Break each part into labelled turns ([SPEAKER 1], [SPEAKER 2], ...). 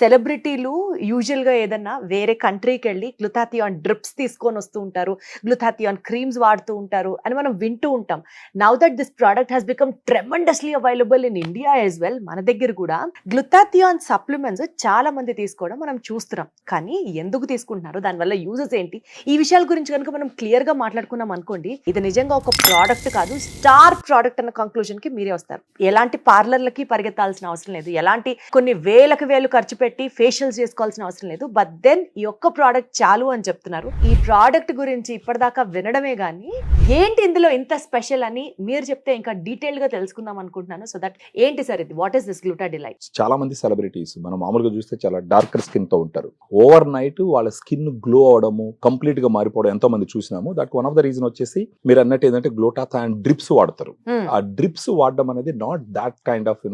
[SPEAKER 1] సెలబ్రిటీలు యూజువల్‌గా ఏదన్నా వేరే కంట్రీకెళ్ళి గ్లూటాథియాన్ డ్రిప్స్ తీసుకొని వస్తూ ఉంటారు. గ్లూటాథియాన్ క్రీమ్స్ వాడుతూ ఉంటారు అని మనం వింటూ ఉంటాం. Now that this product has become tremendously available in India as well. మన దగ్గర కూడా గ్లూటాథియాన్ సప్లిమెంట్స్ చాలా మంది తీసుకోవడం మనం చూస్తున్నాం. కానీ ఎందుకు తీసుకుంటున్నారు? దానివల్ల యూజెస్ ఏంటి? ఈ విషయాల గురించి కనుక మనం క్లియర్‌గా మాట్లాడుకున్నాం అనుకోండి, ఇది నిజంగా ఒక ప్రొడక్ట్ కాదు, స్టార్ ప్రొడక్ట్ అన్న కంక్లూజన్‌కి మీరే వస్తారు. ఎలాంటి పార్లర్‌లకి పరిగెత్తాల్సిన అవసరం లేదు. ఎలాంటి కొన్ని వేలకు వేలు ఖర్చు పెట్టి ఫేషియల్స్ చేసుకోవాల్సిన అవసరం లేదు. బట్ దెన్ ఈ ఒక్క ప్రోడక్ట్ చాలు అని చెప్తున్నారు. ఈ ప్రోడక్ట్ గురించి ఇప్పటిదాకా వినడమే గానీ ఏంటి ఇందులో ఇంత స్పెషల్ అని మీరు చెప్తే ఇంకా డీటెయిల్ గా తెలుసుకుందాం అనుకుంటున్నాను. సో దట్ ఏంటి సార్ ఇది? What is this gluta delight?
[SPEAKER 2] చాలా మంది సెలబ్రిటీస్ మనం మామూలుగా చూస్తే చాలా డార్కర్ స్కిన్ తో ఉంటారు. ఓవర్ నైట్ వాళ్ళ స్కిన్ గ్లో అవడము, కంప్లీట్ గా మారిపోవడం ఎంతో మంది చూసినాము. That one of the reason వచ్చేసి మీరు అన్నట్టు ఏంటంటే గ్లూటాథియాన్ డ్రిప్స్ వాడతారు. ఆ డ్రిప్స్ వాడడం అనేది not that kind of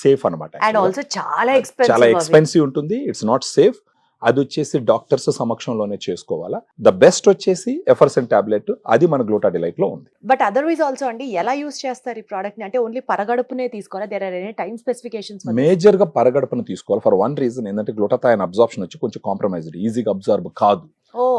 [SPEAKER 2] safe అనమాట.
[SPEAKER 1] అండ్ ఆల్సో చాలా
[SPEAKER 2] ఎక్స్పెన్సివ్ ఉంటుంది. It's not safe. అది వచ్చేసి డాక్టర్స్ సమక్షంలోనే చేసుకోవాలా. ద బెస్ట్ వచ్చేసి ఎఫర్సెన్ టాబ్లెట్, అది మన గ్లూటా డిలైట్ లో ఉంది.
[SPEAKER 1] బట్ అదర్వైజ్ ఆల్సో అండి, ఎలా యూస్ చేస్తారు ఈ ప్రోడక్ట్ ని? అంటే ఓన్లీ పరగడుపునే తీసుకోవాలా? There are any time specifications?
[SPEAKER 2] Major గా పరగడుపును తీసుకోవాలి. ఫర్ వన్ రీజన్ ఏంటంటే గ్లూటాథియాన్ అబ్జార్ప్షన్ వచ్చి కొంచెం కాంప్రమైజ్డ్, ఈజీగా అబ్జార్బ్ కాదు.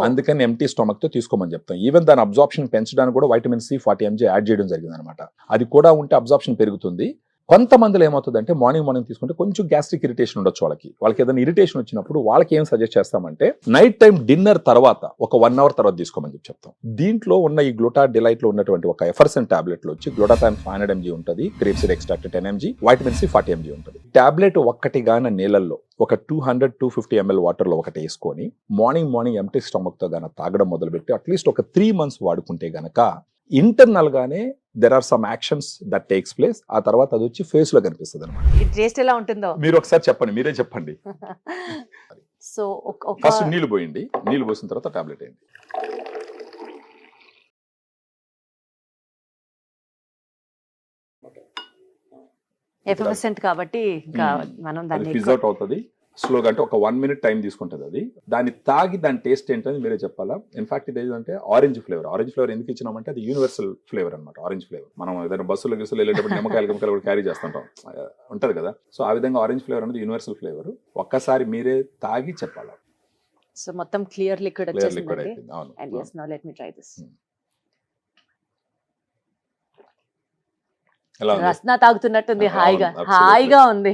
[SPEAKER 2] అందుకని ఎంటీ స్టొమక్ తో తీసుకోమని చెప్తాం. ఈవెన్ దాని అబ్జార్ప్షన్ పెంచడానికి కూడా వైటమిన్ సి 40 mg యాడ్ చేయడం జరిగింది అనమాట. అది కూడా ఉంటే అబ్జార్ప్షన్ పెరుగుతుంది. కొంతమందిలో ఏమవుతుందంటే మార్నింగ్ తీసుకుంటే కొంచెం గ్యాస్ట్రిక్ ఇరిటేషన్ ఉండొచ్చు. వాళ్ళకి ఏదైనా ఇరిటేషన్ వచ్చినప్పుడు వాళ్ళకి ఏం సజెస్ట్ చేస్తామంటే నైట్ టైం డిన్నర్ తర్వాత ఒక 1 hour తర్వాత తీసుకోమని చెప్తాం. దీంట్లో ఉన్న ఈ గ్లూటా డిలైట్ లో ఉన్నటువంటి ఒక ఎఫర్సెన్ టాబ్లెట్ లో వచ్చి గ్లూటాథియాన్ 500 mg ఉంటుంది, grapeseed extract 10 mg, vitamin C 40 mg ఉంటుంది. టాబ్లెట్ ఒక్కటి గాన నీళ్ళల్లో ఒక 200-250 ml వాటర్ లో ఒకటి వేసుకొని మార్నింగ్ ఎంటీ స్టమక్ తో గాన తాగడం మొదలుపెట్టి అట్లీస్ట్ ఒక 3 months వాడుకుంటే గనక ఇంటర్నల్ గానే there are some actions that takes place. ఆ తర్వాత అది వచ్చి ఫేస్ లో కనిపిస్తుంది అనమాట.
[SPEAKER 1] ఈ టేస్ట్ ఎలా ఉంటుందో
[SPEAKER 2] మీరు ఒకసారి చెప్పండి, మీరే చెప్పండి.
[SPEAKER 1] సో
[SPEAKER 2] ఫస్ట్ నీళ్లు పోయండి, నీళ్లు పోసిన తర్వాత టాబ్లెట్ వేయండి.
[SPEAKER 1] ఎఫర్సెంట్ కాబట్టి ఇంకా మనం దాన్ని
[SPEAKER 2] ఫిజ్ అవుట్ అవుతుంది స్లోగా. అంటే ఒక 1 minute టైం తీసుకుంటుంది అది. దాన్ని తాగి దాని టేస్ట్ ఏంటని మీరే చెప్పాలా. ఇన్ఫాక్ట్ ఇది ఏంటంటే ఆరెంజ్ ఫ్లేవర్ ఎందుకు ఇచ్చినామంటే అది యూనివర్సల్ ఫ్లేవర్ అనమాట. ఆరెంజ్ ఫ్లేవర్ మనం ఏదైనా బస్సులో వెళ్ళేటప్పుడు నిమ్మకాయలు కూడా క్యారీ చేస్తుంటాం, ఉంటది కదా. సో ఆ విధంగా ఆరెంజ్ ఫ్లేవర్ అనేది యూనివర్సల్ ఫ్లేవర్. ఒక్కసారి మీరే తాగి చెప్పాలా.
[SPEAKER 1] సో మొత్తం క్లియర్ లిక్విడ్ వచ్చేసింది.
[SPEAKER 2] అవును.
[SPEAKER 1] And yes, now let me try this. Rasna తాగుతున్నట్టుంది, హాయిగా ఉంది.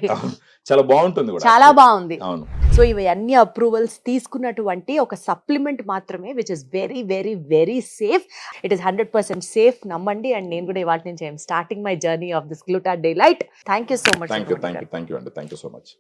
[SPEAKER 2] చాలా బాగుంటుంది కూడా,
[SPEAKER 1] చాలా బాగుంది.
[SPEAKER 2] అవును.
[SPEAKER 1] సో ఇవి అన్ని అప్రూవల్స్ తీసుకున్నటువంటి ఒక సప్లిమెంట్ మాత్రమే, which is very very very safe. It is 100% safe, నమ్మండి. అండ్ నేను కూడా ఇవాళ నుంచి I'm starting my journey of this gluta delight. Thank you so much.
[SPEAKER 2] Thank you అండి, థ్యాంక్ యూ సో మచ్.